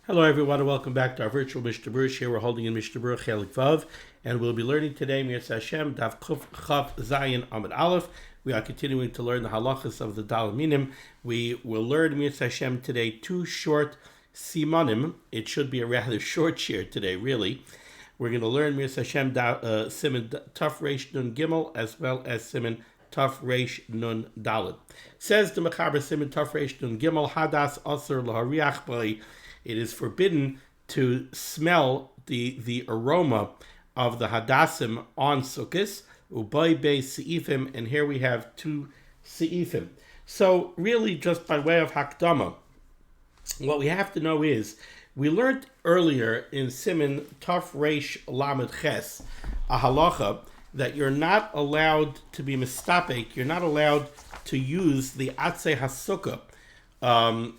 Hello everyone and welcome back to our virtual Mishnah Berurah. Here we're holding in Mishnah Berurah Chelik Vav, and we'll be learning today Mirz Hashem Daf Chav Zayin Amud Aleph. We are continuing to learn the halachas of the Daled Minim. We will learn Mirz Hashem today two short Simanim. It should be a rather short share today, really. We're going to learn Mirz Hashem Siman Taf Reish Nun Gimel as well as Siman Taf Reish Nun Daled. Says the Mechaber Siman Taf Reish Nun Gimel Hadas Asur Lahariach B'I. It is forbidden to smell the aroma of the Hadassim on Sukkos, Ubay Be Seifim, and here we have two Seifim. So really, just by way of Hakdama, what we have to know is, we learned earlier in Siman Taf Reish Lamed Ches, a halacha, that you're not allowed to be mistapek, you're not allowed to use the Atzei HaSukkah,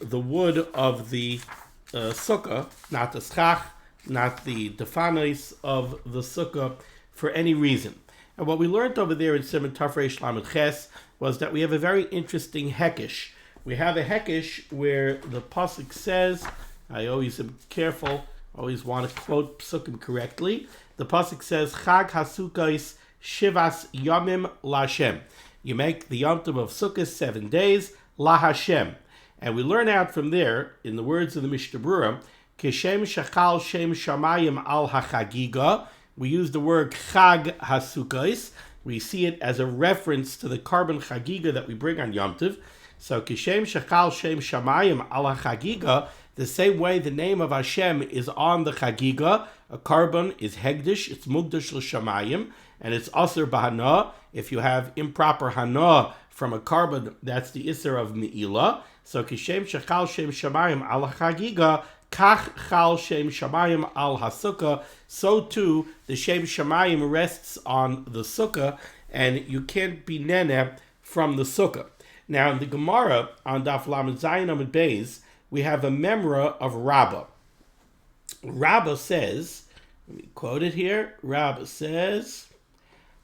the wood of the sukkah, not the schach, not the defanos of the sukkah, for any reason. And what we learned over there in Siman Taf Reish Lamed Ches was that we have a very interesting hekesh. We have a hekesh where the pasuk says, I always am careful, always want to quote psukim correctly. The pasuk says, Chag HaSukkos Shivas Yomim LaHashem. You make the Yom Tov of Sukkot 7 days, LaHashem. And we learn out from there, in the words of the Mishnah Berurah, Kishem Shachal Shem Shamayim Al HaChagiga. We use the word Chag HaSukkos. We see it as a reference to the carbon Chagiga that we bring on Yom Tov. So Kishem Shachal Shem Shamayim Al HaChagiga, the same way the name of Hashem is on the Chagiga, a carbon is Hegdish, it's Mugdash L'Shamayim, and it's Asur B'Hana. If you have improper Hana from a carbon, that's the Isser of Me'ilah. So Kishem Shachal Shem Shamayim Al HaChagiga, Kach Chal Shem Shamayim Al HaSukkah. So too, the Shem Shamayim rests on the Sukkah, and you can't be Neneh from the Sukkah. Now in the Gemara, on Daf Lamed Zayin Amud Beis, we have a memra of Rabbah. Rabbah says, let me quote it here, Rabbah says,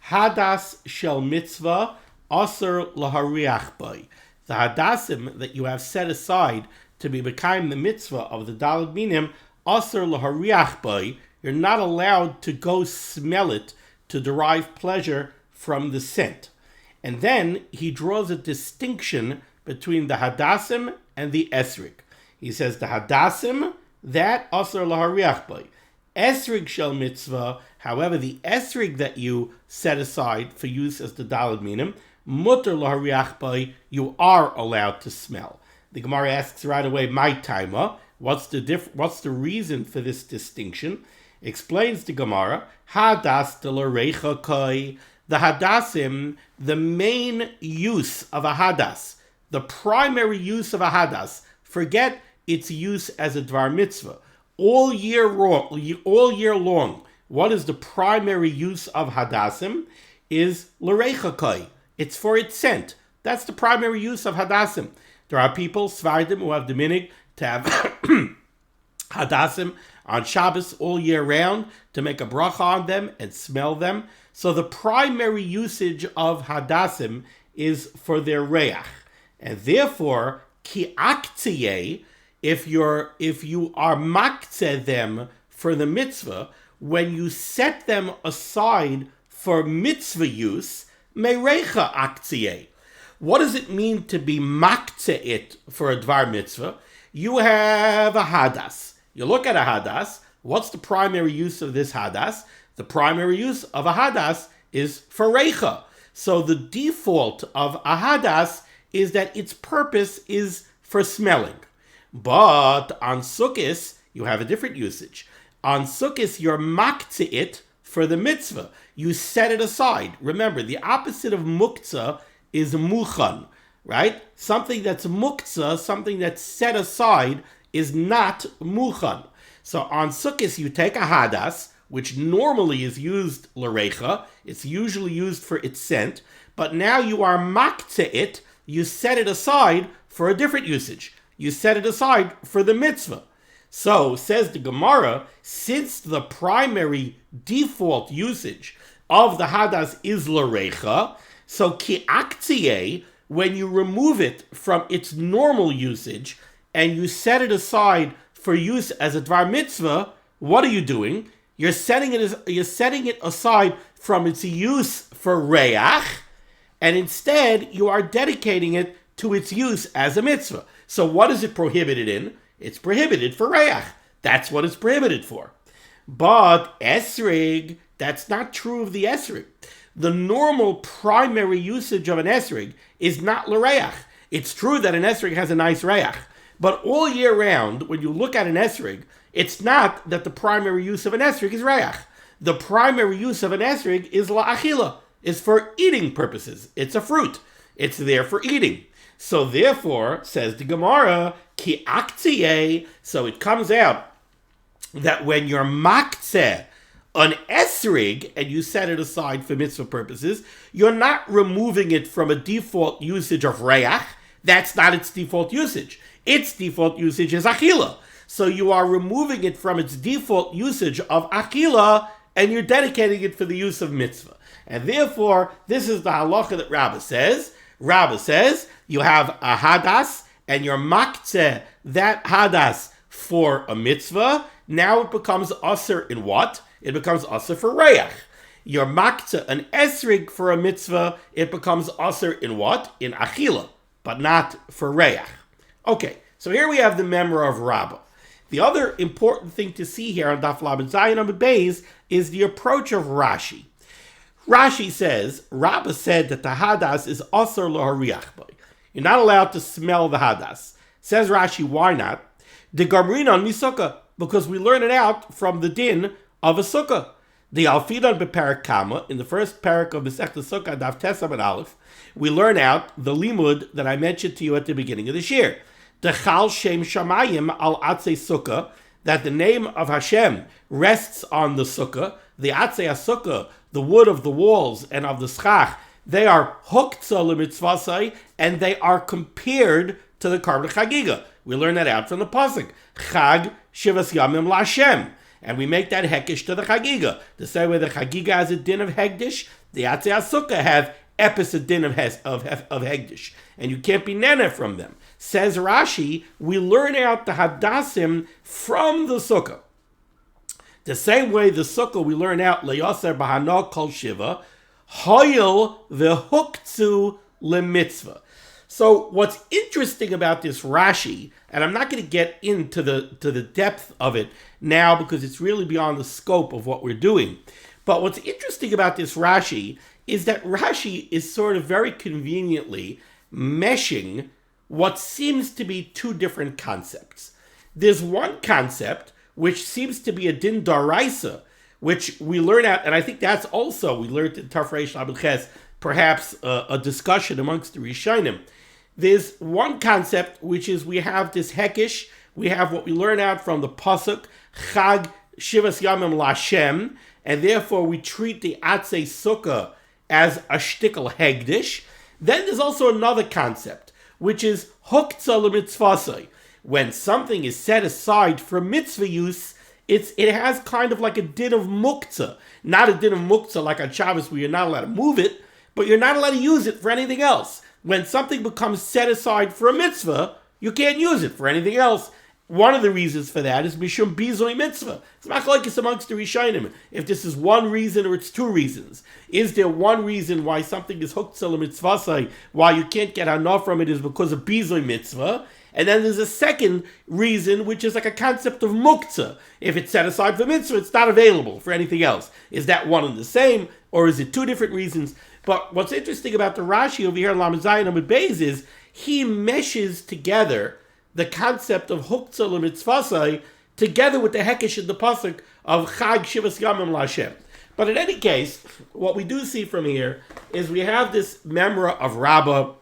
Hadas Shel Mitzvah Asur Lahariach B'I. The Hadassim that you have set aside to be become the mitzvah of the Daled Minim, Asur Lahariach B'I, you're not allowed to go smell it to derive pleasure from the scent. And then he draws a distinction between the Hadassim and the Esrig. He says the Hadassim, that Asur Lahariach B'I. Esrig shel mitzvah, however, the Esrig that you set aside for use as the Daled Minim, Mutter Lahariach B'I, you are allowed to smell. The Gemara asks right away, my taima, what's the reason for this distinction? Explains the Gemara, Hadas de l'reicha kai, the Hadassim, the main use of a Hadas, the primary use of a Hadas, forget its use as a Dvar Mitzvah. All year long, what is the primary use of Hadassim? Is l'reicha kai. It's for its scent. That's the primary use of Hadassim. There are people, Svardim, who have the minig to have Hadassim on Shabbos all year round to make a bracha on them and smell them. So the primary usage of Hadassim is for their reach. And therefore, ki aktiye, if you are maktzeh them for the mitzvah, when you set them aside for mitzvah use, Meirecha aktiye. What does it mean to be maktzeh it for a dvar mitzvah? You have a hadas. You look at a hadas. What's the primary use of this hadas? The primary use of a hadas is for reicha. So the default of a hadas is that its purpose is for smelling. But on Sukkos, you have a different usage. On Sukkos, you're maktzeh it for the mitzvah. You set it aside. Remember, the opposite of muktzah is muchan, right? Something that's muktzah, something that's set aside, is not muchan. So on Sukkos, you take a hadas, which normally is used l'reicha, it's usually used for its scent, but now you are maktzeh it, you set it aside for a different usage. You set it aside for the mitzvah. So, says the Gemara, since the primary default usage of the hadas is l'reicha, so ki aktiye, when you remove it from its normal usage and you set it aside for use as a dvar mitzvah, what are you doing? You're setting it aside from its use for reach, and instead you are dedicating it to its use as a mitzvah. So what is it prohibited in? It's prohibited for reach. That's what it's prohibited for. But esrig, that's not true of the esrig. The normal primary usage of an esrig is not l'reach. It's true that an esrig has a nice reach, but all year round, when you look at an esrig, it's not that the primary use of an esrig is reach. The primary use of an esrig is la'achila, is for eating purposes. It's a fruit. It's there for eating. So therefore, says the Gemara, ki aktiye, so it comes out that when you're maktzeh an esrig and you set it aside for mitzvah purposes, you're not removing it from a default usage of reach. That's not its default usage. Its default usage is achila. So you are removing it from its default usage of achila and you're dedicating it for the use of mitzvah. And therefore, this is the halacha that Rabbah says. Rabbah says you have a hadas and you're maktzeh that hadas for a mitzvah. Now it becomes aser in what? It becomes aser for reach. You're maktzeh an esrig for a mitzvah. It becomes aser in what? In achila, but not for reach. Okay, so here we have the memra of Rabbah. The other important thing to see here on Daf Lamed Zayin Amud Beis is the approach of Rashi. Rashi says, Rabbah said that the hadas is aser lahariach by. You're not allowed to smell the hadas. Says Rashi, why not? The gamrinan misukah, because we learn it out from the din of a sukkah. The alfidan beparak kama, in the first parak of Masechta Sukkah, Daf Tesam and Aleph, we learn out the limud that I mentioned to you at the beginning of this year. The chal shem shamayim al atzei sukkah, that the name of Hashem rests on the sukkah, the atzei sukkah, the wood of the walls and of the schach, they are huktzah lemitzvasai, and they are compared to the Karban Chagiga. We learn that out from the pasuk, Chag Shivas Yamim LaShem, and we make that hekish to the Chagiga. The same way the Chagiga has a din of hegdish, the atzei sukkah have epis din of hegdish, and you can't be nene from them. Says Rashi, we learn out the Hadassim from the sukkah. The same way the sukkah we learn out leyaser bahana kol shiva, hoyel v'huktzu lemitzvah. So what's interesting about this Rashi, and I'm not going to get into the depth of it now because it's really beyond the scope of what we're doing, but what's interesting about this Rashi is that Rashi is sort of very conveniently meshing what seems to be two different concepts. There's one concept which seems to be a din daraisa, which we learn out, and I think that's also, we learned in Tafresh Lamed Ches, perhaps a discussion amongst the Rishonim. There's one concept, which is we have this hekish, we have what we learn out from the pasuk, Chag Shivas Yamim Lashem, and therefore we treat the Atzei Sukkah as a shtickle hegdish. Then there's also another concept, which is huktzah lemitzvasai. When something is set aside for mitzvah use, it has kind of like a din of muktzah. Not a din of muktzah like on Shabbos where you're not allowed to move it, but you're not allowed to use it for anything else. When something becomes set aside for a mitzvah, you can't use it for anything else. One of the reasons for that is mishum bizoi mitzvah. It's machlokes amongst the Rishonim if this is one reason or it's two reasons. Is there one reason why something is huktzah lemitzvasai, why you can't get hana from it is because of bizoi mitzvah? And then there's a second reason, which is like a concept of muktzah. If it's set aside for mitzvah, it's not available for anything else. Is that one and the same, or is it two different reasons? But what's interesting about the Rashi over here in Lamed Zayin Amud Beis is he meshes together the concept of huktzah lemitzvasai together with the hekesh in the pasuk of Chag Shivas Yamim LaShem. But in any case, what we do see from here is we have this memra of Rabbah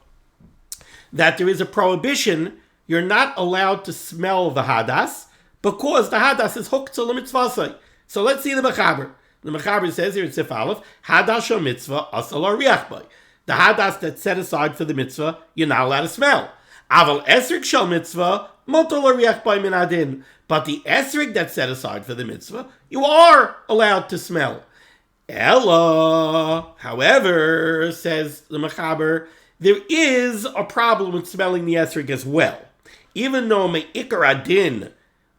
that there is a prohibition. You're not allowed to smell the hadas because the hadas is huktzah lemitzvasai. So let's see the mechaber. The mechaber says here in Sif Aleph, hadas shel mitzvah asal ariach by. The hadas that's set aside for the mitzvah, you're not allowed to smell. Aval esrig shel mitzvah motor ariach by min adin. But the esrig that's set aside for the mitzvah, you are allowed to smell. Ella, however, says the mechaber, there is a problem with smelling the esrig as well. Even though me'ikar adin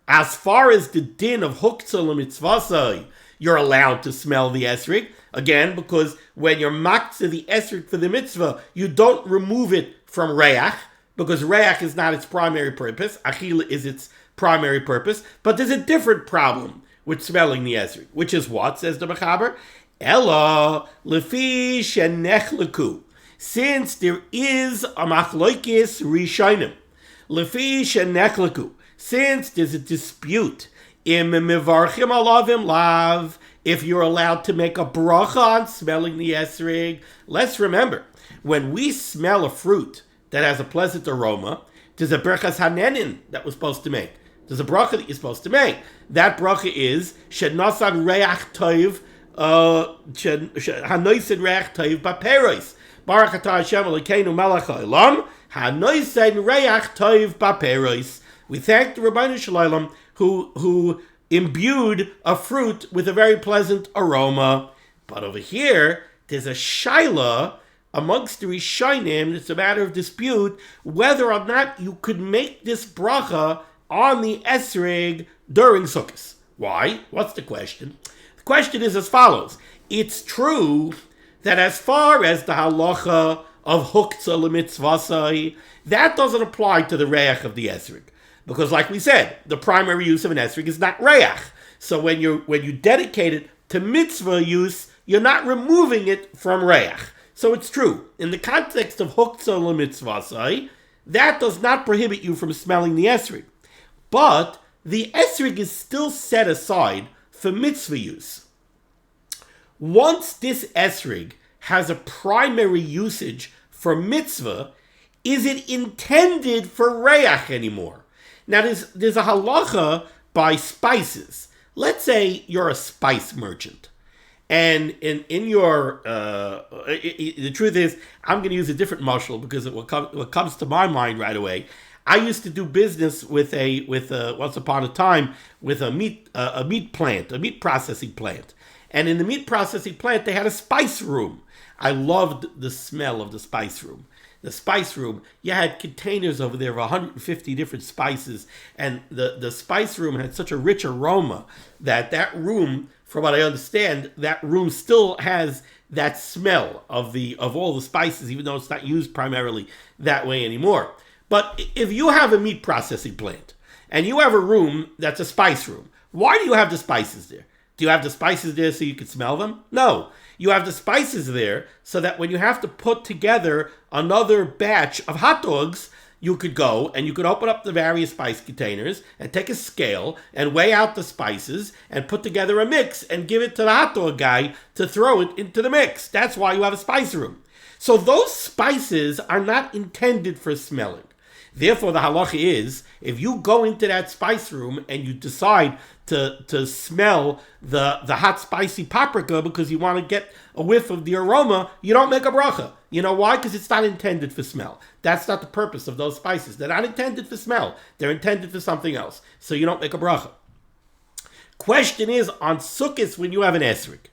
As far as the din of huktzah l'mitzvasai, you're allowed to smell the esrig. Again, because when you're maktzah the esrig for the mitzvah, you don't remove it from reach, because reach is not its primary purpose. Achila is its primary purpose. But there's a different problem with smelling the esrig, which is what, says the Mechaber? Ella lefi shenechleku. Since there is a machloikis rishonim, lefi shenechleku, since there's a dispute, im mevarchim alavim lav, if you're allowed to make a bracha on smelling the esrig. Let's remember, when we smell a fruit that has a pleasant aroma, there's a berachas hanenin that we're supposed to make. There's a bracha that you're supposed to make. That bracha is shenasan reach toiv, hanoisen reich toiv baperos. Baruch atah Hashem Elokeinu melech haolam, hanoisen reich toiv baperos. We thank the Rabbeinu Shalom who imbued a fruit with a very pleasant aroma. But over here, there's a shaila amongst the Rishonim. It's a matter of dispute whether or not you could make this bracha on the esrig during Sukkot. Why? What's the question? The question is as follows. It's true that as far as the halacha of huktzah l'mitzvasai, that doesn't apply to the reach of the esrig. Because like we said, the primary use of an esrig is not reach. So when you dedicate it to mitzvah use, you're not removing it from reach. So it's true. In the context of huktzah l'mitzvasai, that does not prohibit you from smelling the esrig. But the esrig is still set aside for mitzvah use. Once this esrig has a primary usage for mitzvah, is it intended for reach anymore? Now, there's a halacha by spices. Let's say you're a spice merchant. And in your, the truth is, I'm going to use a different mashal because what comes to my mind right away. I used to do business with once upon a time with a meat plant, a meat processing plant. And in the meat processing plant, they had a spice room. I loved the smell of the spice room. The spice room, you had containers over there of 150 different spices, and the spice room had such a rich aroma that room, from what I understand, that room still has that smell of all the spices, even though it's not used primarily that way anymore. But if you have a meat processing plant, and you have a room that's a spice room, why do you have the spices there? Do you have the spices there so you can smell them? No. You have the spices there so that when you have to put together another batch of hot dogs, you could go and you could open up the various spice containers and take a scale and weigh out the spices and put together a mix and give it to the hot dog guy to throw it into the mix. That's why you have a spice room. So those spices are not intended for smelling. Therefore, the halacha is, if you go into that spice room and you decide to smell the hot spicy paprika because you want to get a whiff of the aroma, you don't make a bracha. You know why? Because it's not intended for smell. That's not the purpose of those spices. They're not intended for smell. They're intended for something else. So you don't make a bracha. Question is, on Sukkot, when you have an esrig,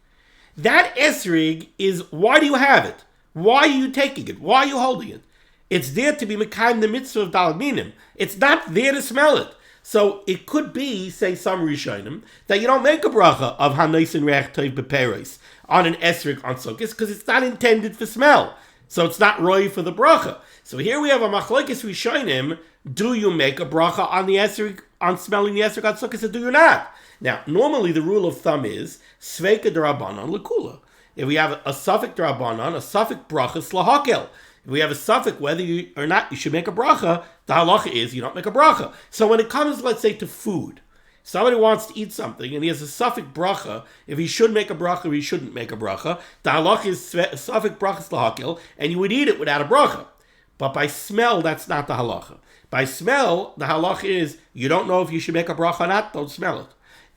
that esrig is, why do you have it? Why are you taking it? Why are you holding it? It's there to be mekayim the mitzvah of daled minim. It's not there to smell it. So it could be, say some Rishonim, that you don't make a bracha of hanoisen reich toiv beperos on an esrig on Sukkot because it's not intended for smell. So it's not roy for the bracha. So here we have a machlokes Rishonim. Do you make a bracha on the esrig, on smelling the esrig on Sukkot, or do you not? Now, normally the rule of thumb is sveika d'Rabbanan l'kula. If we have a suffik d'Rabbanan, a suffik bracha slahakel. If we have a suffix whether you or not you should make a bracha, the halacha is you don't make a bracha. So when it comes, let's say, to food, somebody wants to eat something and he has a suffix bracha, if he should make a bracha or he shouldn't make a bracha, the halacha is suffix bracha slahakil, and you would eat it without a bracha. But by smell, that's not the halacha. By smell, the halacha is you don't know if you should make a bracha or not, don't smell it.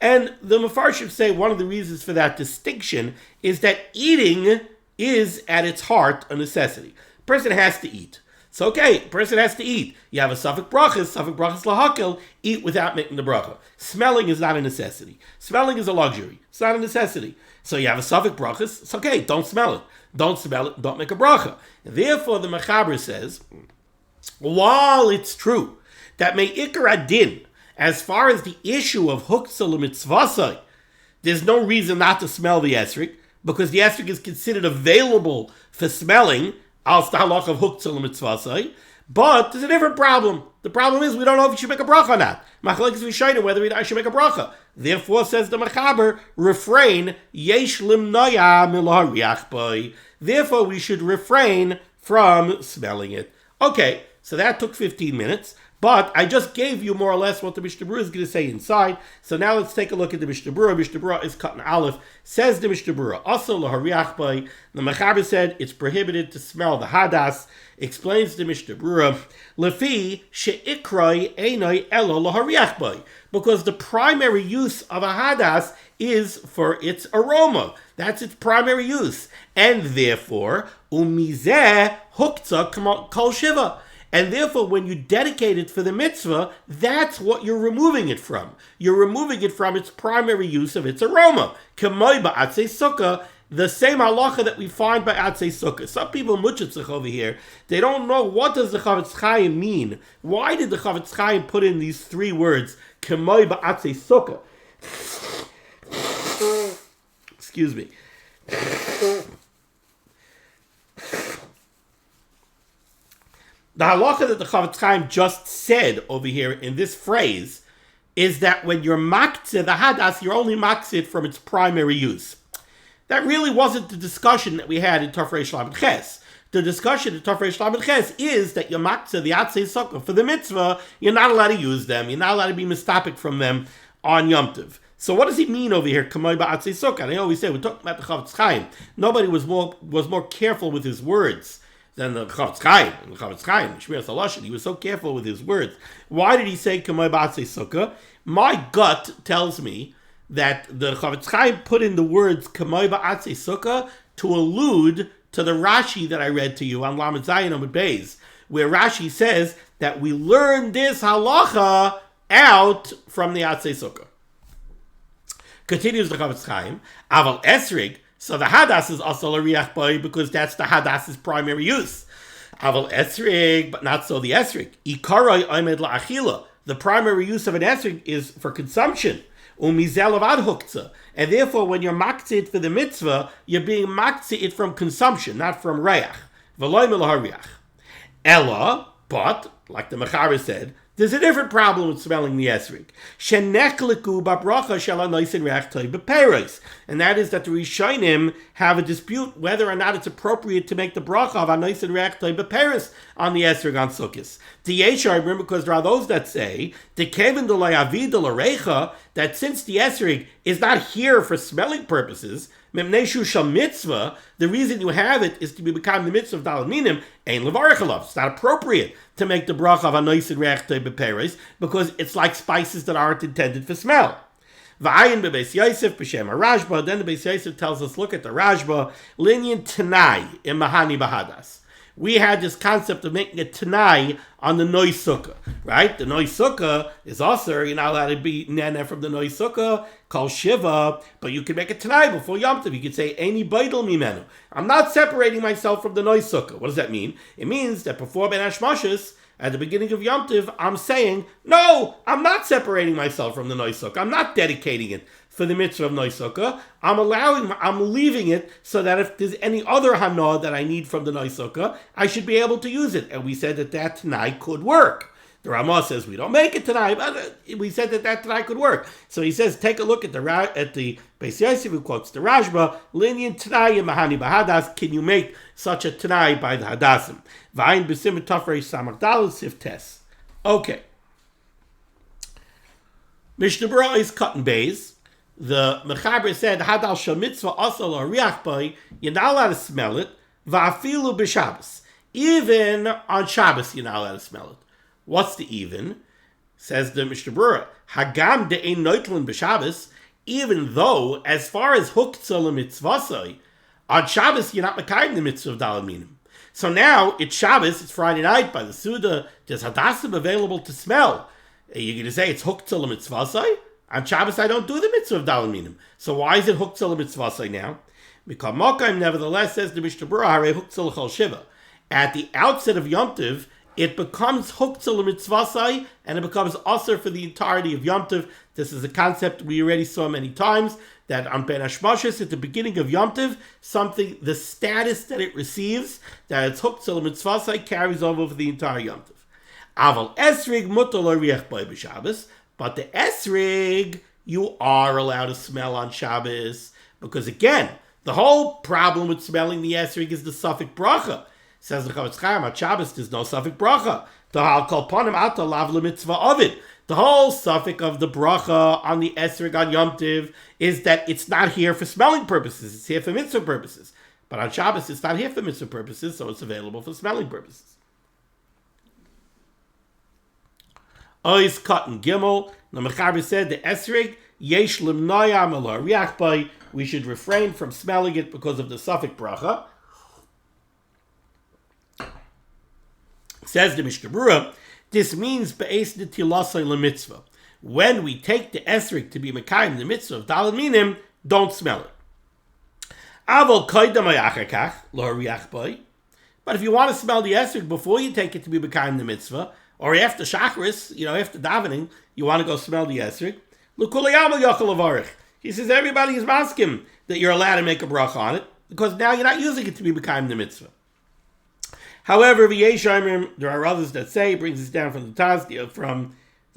And the Mefarshim say one of the reasons for that distinction is that eating is at its heart a necessity. Person has to eat. So okay, person has to eat. You have a suffix brachas lahakil, eat without making the bracha. Smelling is not a necessity. Smelling is a luxury. It's not a necessity. So you have a suffix brachas, it's okay, don't smell it. Don't smell it, don't make a bracha. And therefore the Mechaber says, while it's true that me'ikar adin, as far as the issue of huktzah l'mitzvasai, there's no reason not to smell the esrog, because the esrog is considered available for smelling, als the halach of huktzah l'mitzvasai. But there's a different problem. The problem is we don't know if you should make a bracha or not. Machlokes v'shayim whether I should make a bracha. Therefore, says the Mechaber, refrain, yesh limnoya milhariach boi. Therefore, we should refrain from smelling it. Okay, so that took 15 minutes. But I just gave you more or less what the Mishnah Berurah is going to say inside. So now let's take a look at the Mishnah Berurah. Mishnah Berurah is cut in Aleph. Says the Mishnah Berurah, also lahariach boi. The Mechaber said it's prohibited to smell the hadas. Explains the Mishnah Berurah, lefi she'ikroi einoi elo lahariach boi. Because the primary use of a hadas is for its aroma. That's its primary use. And therefore, umizeh huktzah kol shiva. And therefore, when you dedicate it for the mitzvah, that's what you're removing it from. You're removing it from its primary use of its aroma. K'moi ba'atzei sukkah, the same halacha that we find by atzei sukkah. Some people mutchitzich over here, they don't know what does the Chavetz Chaim mean. Why did the Chavetz Chaim put in these three words, k'moi ba'atzei sukkah? Excuse me. The halacha that the Chavetz Chaim just said over here in this phrase is that when you're maktzeh the hadas, you're only maktzeh from its primary use. That really wasn't the discussion that we had in Tafrei Shlam Ches. The discussion in Tafrei Shlam Ches is that you're maktzeh the atzei sukkah for the mitzvah, you're not allowed to use them, you're not allowed to be mistapik from them on Yom Tov. So what does he mean over here? Kamoi ba'atzei sukkah. And I always say we're talking about the Chavetz Chaim. Nobody was more careful with his words than the Chavetz Chaim. The Chavetz Chaim, Shmiras Haloshen, he was so careful with his words. Why did he say Kamoi ba'atzei sukkah? My gut tells me that the Chavetz Chaim put in the words Kamoi ba'atzei sukkah to allude to the Rashi that I read to you on Lamed Zayin Amud Beis, where Rashi says that we learn this halacha out from the atzei sukkah. Continues the Chavetz Chaim, Aval Esrig, so the hadas is also a riach boy because that's the hadas's primary use. Aval Esrig, but not so the Esrig. Ikaroi oimed la'achila. The primary use of an Esrig is for consumption. Umizel avad huktzah. And therefore, when you're maktzeh for the mitzvah, you're being maktzeh from consumption, not from reach. V'loy milahariach. Ella, but, like the Mechaber said, there's a different problem with smelling the esrog. Shenechliku babracha shel hanoisen reach toiv b'peiros, and that is that the Rishonim have a dispute whether or not it's appropriate to make the bracha of hanoisen reach toiv b'peiros on the esrog on Sukkos. The Yeshar, remember, because there are those that say the kevin delay avid recha, that since the esrog is not here for smelling purposes, memneshu shal mitzvah, the reason you have it is to be become the mitzvah of daled minim, ein levarich alav. It's not appropriate to make the bracha of hanoisen reach toiv b'peiros because it's like spices that aren't intended for smell. V'ayin bebeis Yosef b'shem Rashba. Then the Beis Yosef tells us, look at the Rashba, linyan tanai in mahani bahadas. We had this concept of making a tanai on the noi sukkah, right? The noi sukkah is also, you're not allowed to be nana from the noi sukkah, called shiva, but you can make a tanai before Yom Tov. You could say, any baidel mimenu. I'm not separating myself from the noi sukkah. What does that mean? It means that before Ben Hashmashis, at the beginning of Yom Tov, I'm saying, no, I'm not separating myself from the noi sukkah. I'm not dedicating it for the mitzvah of noi sukkah. I'm leaving it so that if there's any other hana that I need from the noi sukkah, I should be able to use it. And we said that tonight could work. The Ramah says we don't make it tonight, but we said that tonight could work. So he says, take a look at the Beis Yosef, who quotes the Rashba, linyan tanai mahani bahadas. Can you make such a tanai by the Hadassim? V'ayin b'siman tafrei samach daled sif tes. Okay. Mishnah Berurah is cut in bays. The Mechaber said, Hadal shel mitzvah also l'riach boi, you're not allowed to smell it, va'afilu b'Shabbos. Even on Shabbos, you're not allowed to smell it. What's the even? Says the Mishnah Berurah, Hagam de'ein noitlin b'Shabbos, even though, as far as huktzah l'mitzvasai, on Shabbos, you're not makayim the mitzvah of daled minim. So now, it's Shabbos, it's Friday night, by the Suda, there's Hadassim available to smell. You're going to say it's huktzah l'mitzvasai? On Shabbos, I don't do the mitzvah of daled minim. So why is it huktzah l'mitzvasai now? Because Mokayim, nevertheless, says the Mishnah Berurah, harei huktzah l'chol shiva. At the outset of Yom Tov, it becomes huktzah l'mitzvasai, and it becomes aser for the entirety of Yom Tov. This is a concept we already saw many times, that on Ben Hashmashis, at the beginning of Yom Tov, the status that it receives, that it's huktzah l'mitzvasai, carries over for the entire Yom Tov. Aval esrig mutar lo riech boi b'Shabbos, but the esrig, you are allowed to smell on Shabbos, because again, the whole problem with smelling the esrig is the suffix bracha. Says the Chavetz Chaim, at Shabbos there's no suffix bracha. The hal kol ponim ata lav l'mitzvah ovid. The whole suffix of the bracha on the esrig on Yom Tov is that it's not here for smelling purposes, it's here for mitzvah purposes. But on Shabbos it's not here for mitzvah purposes, so it's available for smelling purposes. Ois Cotton Gimel, the Mechaber said the esrig yesh limnoya melo riach bai. We should refrain from smelling it because of the suffix bracha. Says the Mishnah Berurah, this means be'es netilasai lemitzvah. When we take the esrig to be mekayim the mitzvah of daled minim, don't smell it. Avol koydam ayachakach lo riach bai. But if you want to smell the esrig before you take it to be mekayim the mitzvah, or after Shachris, after davening, you want to go smell the esrig. He says everybody is maskim that you're allowed to make a bracha on it, because now you're not using it to be mekayim the mitzvah. However, there are others that say, brings us down from the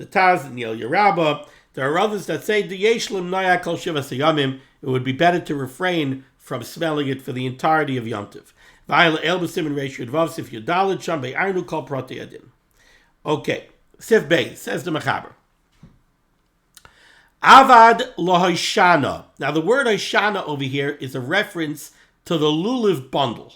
Taz and the El Yerabba, there are others that say, it would be better to refrain from smelling it for the entirety of Yom Tov. Okay, Sif Bey, says the Mechaber. Avad lohoshana. Now the word hoshana over here is a reference to the Lulav bundle.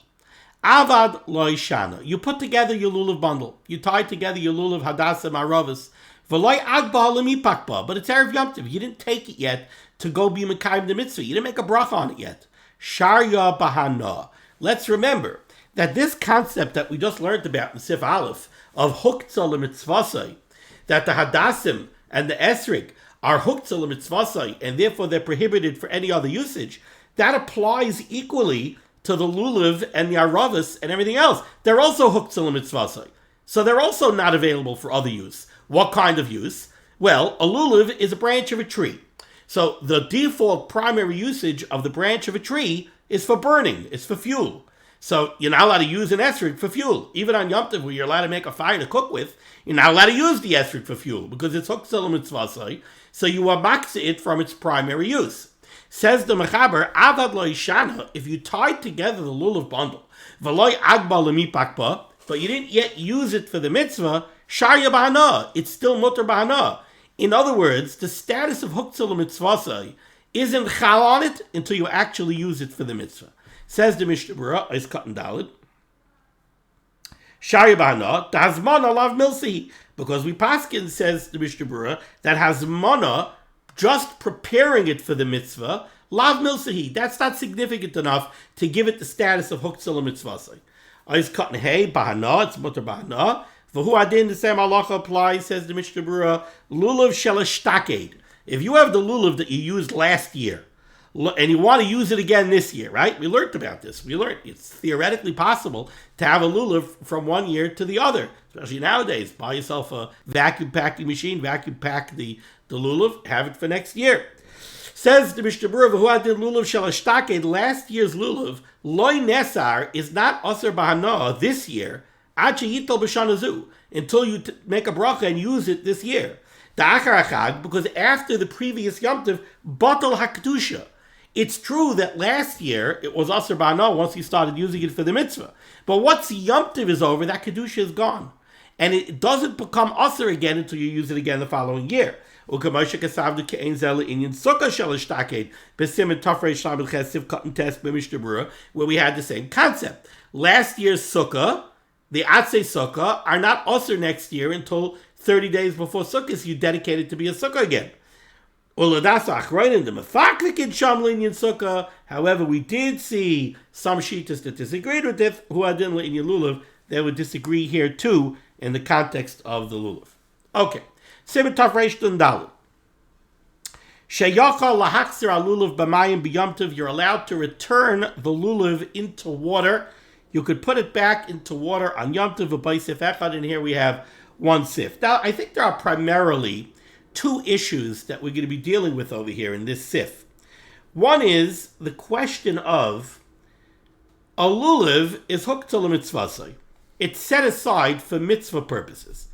Avad lohoshana. You put together your Lulav bundle. You tie together your Lulav Hadassim Aravas. V'loi agba lemipakba. But it's Erev Yom Tov. You didn't take it yet to go be mekayim the mitzvah. You didn't make a bracha on it yet. Sharya bahana. Let's remember that this concept that we just learned about in Sif Aleph of huktzah l'mitzvasai, that the Hadassim and the esrig are huktzah l'mitzvasai, and therefore they're prohibited for any other usage, that applies equally to the Lulav and the Aravas and everything else. They're also huktzah l'mitzvasai. So they're also not available for other use. What kind of use? Well, a Lulav is a branch of a tree. So the default primary usage of the branch of a tree is for burning, it's for fuel. So you're not allowed to use an esrig for fuel. Even on Yom Tov, where you're allowed to make a fire to cook with, you're not allowed to use the esrig for fuel because it's huktzah l'mitzvasai. So you amaksa it from its primary use. Says the Mechaber, avad lo ishana, if you tied together the lulav bundle, v'loi agba lemipakba, but you didn't yet use it for the mitzvah, sharya b'hana, it's still mutar b'hana. In other words, the status of huktzah l'mitzvasai isn't chal on it until you actually use it for the mitzvah. Says the Mishnah Berurah, is cut and dalid. Shari b'hana, hazmana lav milsi. Because we paskin, says the Mishnah Berurah, that hazmana, just preparing it for the mitzvah, lav milsi. That's not significant enough to give it the status of huktzah l'mitzvasai. Is cut and hey b'hana, it's mutar b'hana. V'hu adin, the same halacha applies, says the Mishnah Berurah, lulav shelashtaked. If you have the lulav that you used last year, and you want to use it again this year, right? We learned about this. We learned it's theoretically possible to have a lulav from one year to the other, especially nowadays. Buy yourself a vacuum packing machine, vacuum pack the lulav, have it for next year. Says the Mishnah Berurah, who had the lulav shalashtaked, last year's lulav, loy nesar, is not aser b'hana this year, achi yitel b'shanazu, until you make a bracha and use it this year. Da'achar achag, because after the previous Yom Tov, batal hakdusha. It's true that last year it was Asr Ba'ana once you started using it for the mitzvah. But once Yom Tov is over, that Kedusha is gone. And it doesn't become Asr again until you use it again the following year. Where we had the same concept. Last year's Sukkah, the Atzei Sukkah, are not Asr next year until 30 days before Sukkah, so you dedicate it to be a Sukkah again. However, we did see some shittas that disagreed with it, who had in Lulav, they would disagree here too in the context of the Lulav. Okay. Siman Tov Reish Nun Daled. Sheyachal lahachzir al Lulav b'mayim b'yom tov, you're allowed to return the Lulav into water. you could put it back into water on Yom Tov v'Baisif Echad, and here we have one sif. Now, I think there are primarily two issues that we're going to be dealing with over here in this sif. One is the question of a lulav is hooked to mitzvah. It's set aside for mitzvah purposes.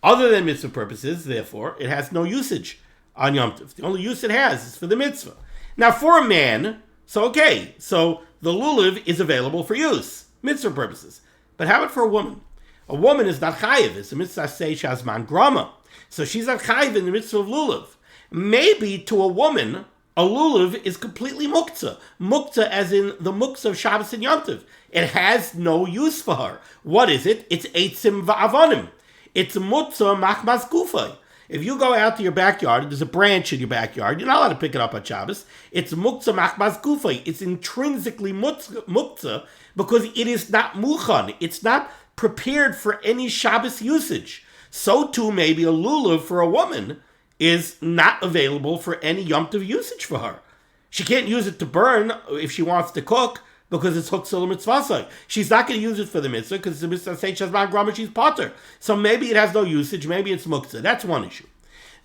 Other than mitzvah purposes, therefore, it has no usage on Yom Tov. The only use it has is for the mitzvah. Now, for a man, so the lulav is available for use, mitzvah purposes. But how about for a woman? A woman is not chayiv. It's a mitzvah say shazman grama. So she's not chayiv in the mitzvah of lulav. Maybe to a woman, a lulav is completely muktzah. Muktzah as in the muktzah of Shabbos and Yom Tov. It has no use for her. What is it? It's eitzim va'avonim. It's muktzah machmas gufay. If you go out to your backyard, there's a branch in your backyard, you're not allowed to pick it up on Shabbos. It's muktzah machmas gufay. It's intrinsically muktzah because it is not muchan. It's not prepared for any Shabbos usage. So too maybe a lulav for a woman is not available for any Yom Tov usage for her. She can't use it to burn if she wants to cook because it's hooked to the mitzvah. She's not going to use it for the mitzvah because the mitzvah says she's potter. So maybe it has no usage, maybe it's muktzah. That's one issue.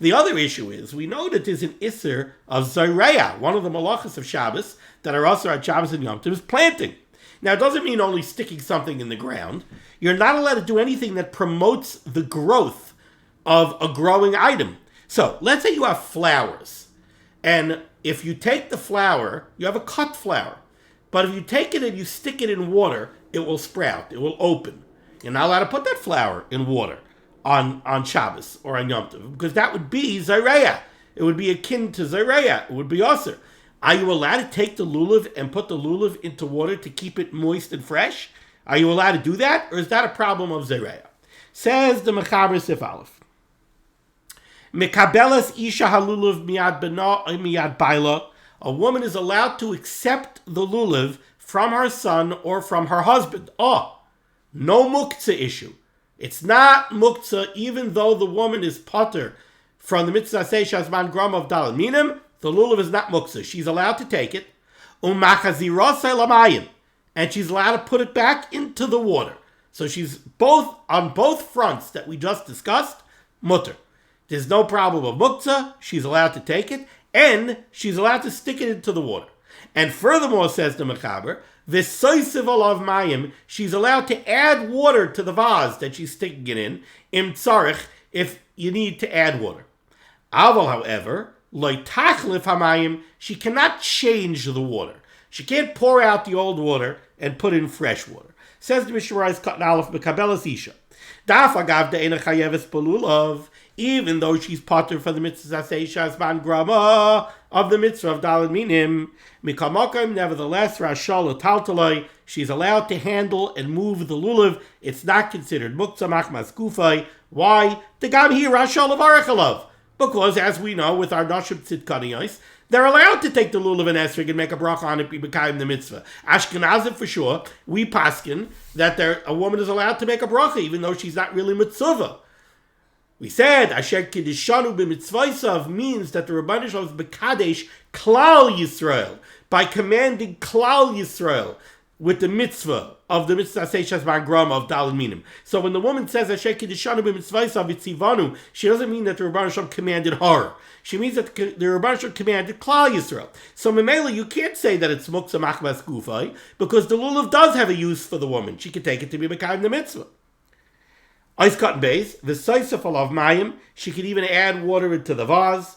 The other issue is, we know that there's an isser of zayreya, one of the malachas of Shabbos that are also at Shabbos and Yom Tov, is planting. Now, it doesn't mean only sticking something in the ground. You're not allowed to do anything that promotes the growth of a growing item. So, let's say you have flowers, and if you take the flower, you have a cut flower, but if you take it and you stick it in water, it will sprout, it will open. You're not allowed to put that flower in water on Shabbos or on Yom Tov, because that would be Zayreya. It would be akin to Zayreya. It would be Aser. Are you allowed to take the lulav and put the lulav into water to keep it moist and fresh? Are you allowed to do that, or is that a problem of Zayreya? Says the Mechaber Sif Aleph. Mekabelas isha halulav miyad bena miyad baila. A woman is allowed to accept the lulav from her son or from her husband. No muktzah issue. It's not muktzah, even though the woman is potter from the mitzvah seishas man gram of dalad minim. The lulav is not muktzah. She's allowed to take it. And she's allowed to put it back into the water. So she's on both fronts that we just discussed, mutter. There's no problem of muktzah. She's allowed to take it, and she's allowed to stick it into the water. And furthermore, says the Mechaber, v'soisiv olav mayim, she's allowed to add water to the vase that she's sticking it in, im tzarich, if you need to add water. Aval, however, lo tachlif hamayim, she cannot change the water. She can't pour out the old water and put in fresh water. Says the Mishnah Berurah Katan Aleph Mekabelas Isha. Daf agav de'ena chayeves belulav, even though she's potter for the mitzvah seishas man grama of the mitzvah of daled minim, mikamokim, nevertheless, rashal taltaloi, she's allowed to handle and move the lulav. It's not considered muktzah machmas gufay. Why? The gam here rashal avarechalav. Because, as we know, with our nashim tzidkaniyos, they're allowed to take the lulav and esrog and make a bracha on it, be b'kayim the mitzvah. Ashkenazim, for sure, we paskin that a woman is allowed to make a bracha, even though she's not really mitzvah. We said, Asher Kiddishanu b'mitzvaysav means that the Rebbeinu Shalom is b'kadesh Klal Yisrael, by commanding Klal Yisrael with the mitzvah of the mitzvah seishas ma'agram of daled minim. So when the woman says Asher Kiddishanu b'mitzvaysav itzivanu, she doesn't mean that the Rebbeinu Shalom commanded her. She means that the Rebbeinu Shalom commanded Klal Yisrael. So Memela, you can't say that it's muktzah machmas gufay, because the lulav does have a use for the woman. She can take it to be b'kayim the mitzvah. Ice cut base, the soisef alav mayim, she could even add water into the vase.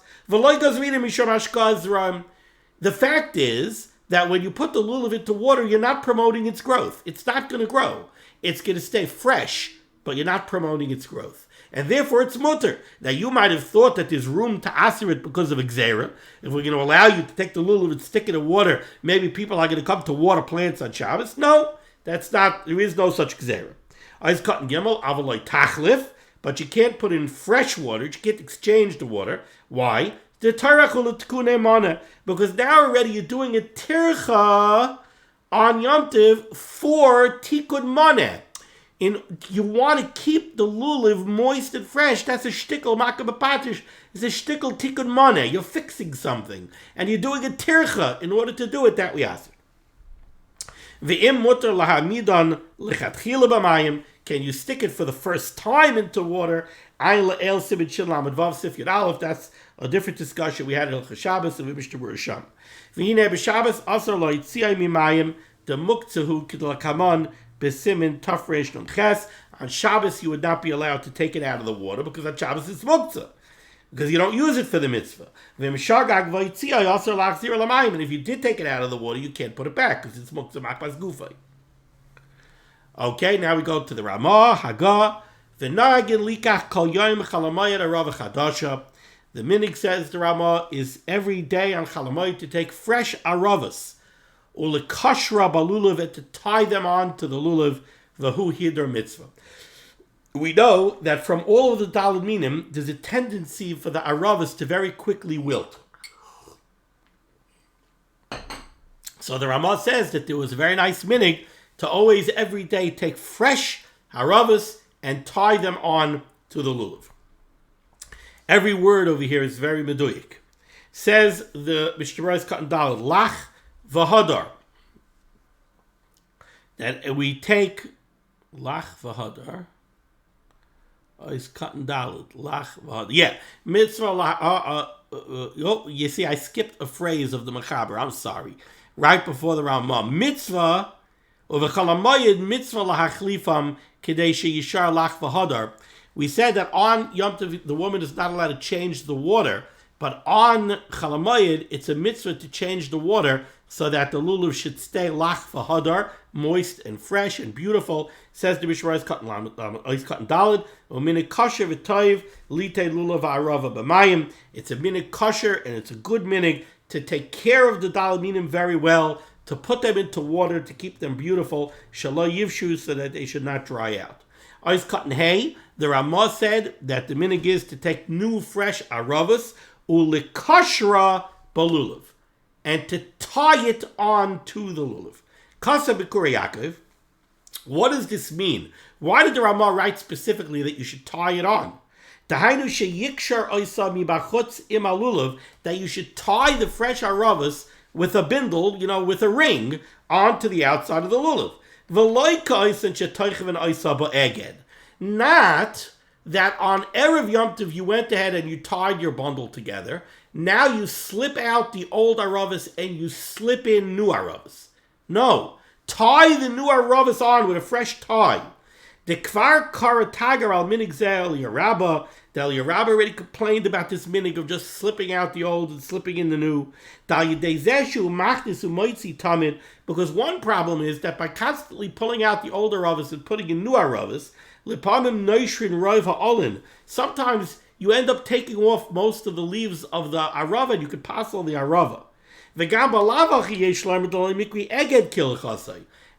The fact is that when you put the lulav into water, you're not promoting its growth. It's not going to grow. It's going to stay fresh, but you're not promoting its growth. And therefore it's mutter. Now you might have thought that there's room to aser it because of gzera. If we're going to allow you to take the lulav and stick it in water, maybe people are going to come to water plants on Shabbos. No, that's not, there is no such gzera. Ice cut and gimel, avaloi tachlif, but you can't put in fresh water, you can't exchange the water. Why? Because now already you're doing a tircha on Yom Tov for tikkun maneh. You want to keep the lulav moist and fresh. That's a shtickle makabapatish. It's a shtickle tikkun maneh. You're fixing something, and you're doing a tircha in order to do it. That we ask. V'im mutar lahamidan lechatchila b'mayim. Can you stick it for the first time into water? Ayin le'el simin shin lamed vav sif yud aleph. That's a different discussion we had in Hilchos Shabbos and Mishnah Berurah Sham. V'hinei b'Shabbos asar lo yitziyah mimayim demukzahu k'dlakaman b'simin tafresh nun ches. On Shabbos you would not be allowed to take it out of the water because on Shabbos it's muktzah, because you don't use it for the mitzvah. And if you did take it out of the water, you can't put it back because it's muktzah makbas gufay. Okay, now we go to the Ramah, Haggah. The minig says the Ramah is every day on Chalamayit to take fresh aravas, ulekashra balulav, and to tie them on to the lulav, v'hu hidr mitzvah. We know that from all of the daled minim, there's a tendency for the aravas to very quickly wilt. So the Ramah says that there was a very nice minig to always every day take fresh aravas and tie them on to the lulav. Every word over here is very meduyik. Says the Mishnah Berurah Katan Daled, lach v'hadar. That we take lach v'hadar. Is Katan Daled, lach v'hadar. Yeah, mitzvah. You see, I skipped a phrase of the Mechaber. I'm sorry. Right before the Ramah, mitzvah uv'chalamayid mitzvah lahachlifam k'dei sheyishar lach v'hadar. We said that on Yom Tov, the woman is not allowed to change the water, but on Chalamayid, it's a mitzvah to change the water so that the lulav should stay lach v'hadar, moist and fresh and beautiful. Says the Mishnah Berurah Katan Daled, u'minig kosher v'toiv litei lulav ha'arava b'mayim. It's a minig kosher and it's a good minig to take care of the daled minim very well, to put them into water, to keep them beautiful, shelo yivshu, so that they should not dry out. Ois Katan Hey, the Ramah said that the minig is to take new, fresh aravas, ulikashra balulav, and to tie it on to the lulav. Kasa b'Kuri Yaakov. What does this mean? Why did the Ramah write specifically that you should tie it on? Tahainu sheyikshar oisa mibachutz im alulav, that you should tie the fresh aravas with a bindle, with a ring, onto the outside of the lulav. Not that on Erev Yom Tov you went ahead and you tied your bundle together. Now you slip out the old aravas and you slip in new aravas. No, tie the new aravas on with a fresh tie. The Kvar Karatagar al minig zeh el Yerabba. The El Yerabba already complained about this minig of just slipping out the old and slipping in the new. Because one problem is that by constantly pulling out the old aravas and putting in new aravas, sometimes you end up taking off most of the leaves of the arava and you could pass on the arava.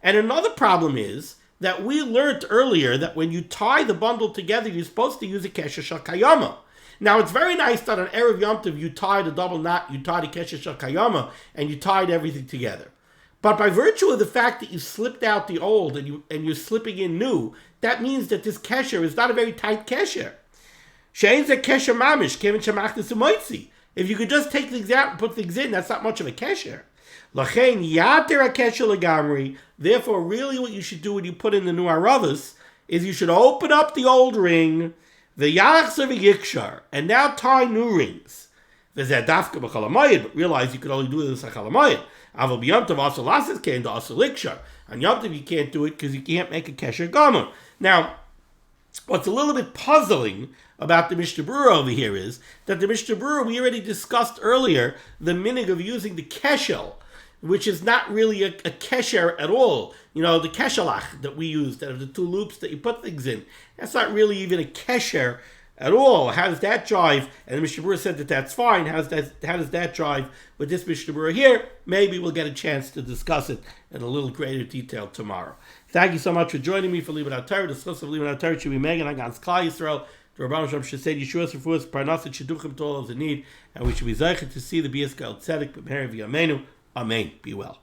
And another problem is that we learned earlier that when you tie the bundle together, you're supposed to use a kesher shel kayama. Now, it's very nice that on Erev Yom Tov you tied a double knot, you tied a kesher shel kayama, and you tied everything together. But by virtue of the fact that you slipped out the old and you're slipping in new, that means that this kesher is not a very tight kesher. She'ein's a kesher mamish, kevin shemachtas u'moitzi. If you could just take things out and put things in, that's not much of a kesher. Lachein yater a kesher legamri. Therefore, really what you should do when you put in the new aravas is you should open up the old ring, the yachs of a yikshar, and now tie new rings. But realize you could only do this on Chalamayid. Aval b'Yom Tov also lasses came to also likshar. On Yom Tov you can't do it because you can't make a kesher gomer. Now, what's a little bit puzzling about the Mishnah Berurah over here is that the Mishnah Berurah, we already discussed earlier the minig of using the keshel, which is not really a kesher at all. The keshelach that we use, that have the two loops that you put things in. That's not really even a kesher at all. How does that jive? And the Mishnah Berurah said that that's fine. How does that jive with this Mishnah Berurah here? Maybe we'll get a chance to discuss it in a little greater detail tomorrow. Thank you so much for joining me for Liban HaTorah. The discussion of Liban HaTorah should be Megan against Klal Yisrael. The Rabban Shem should say Yeshua's for us, Parnas and Shidduchim to all of the need, and we should be zeichet to see the Bias Gal Tzedek, B'Meherav Yameinu. Amen. Be well.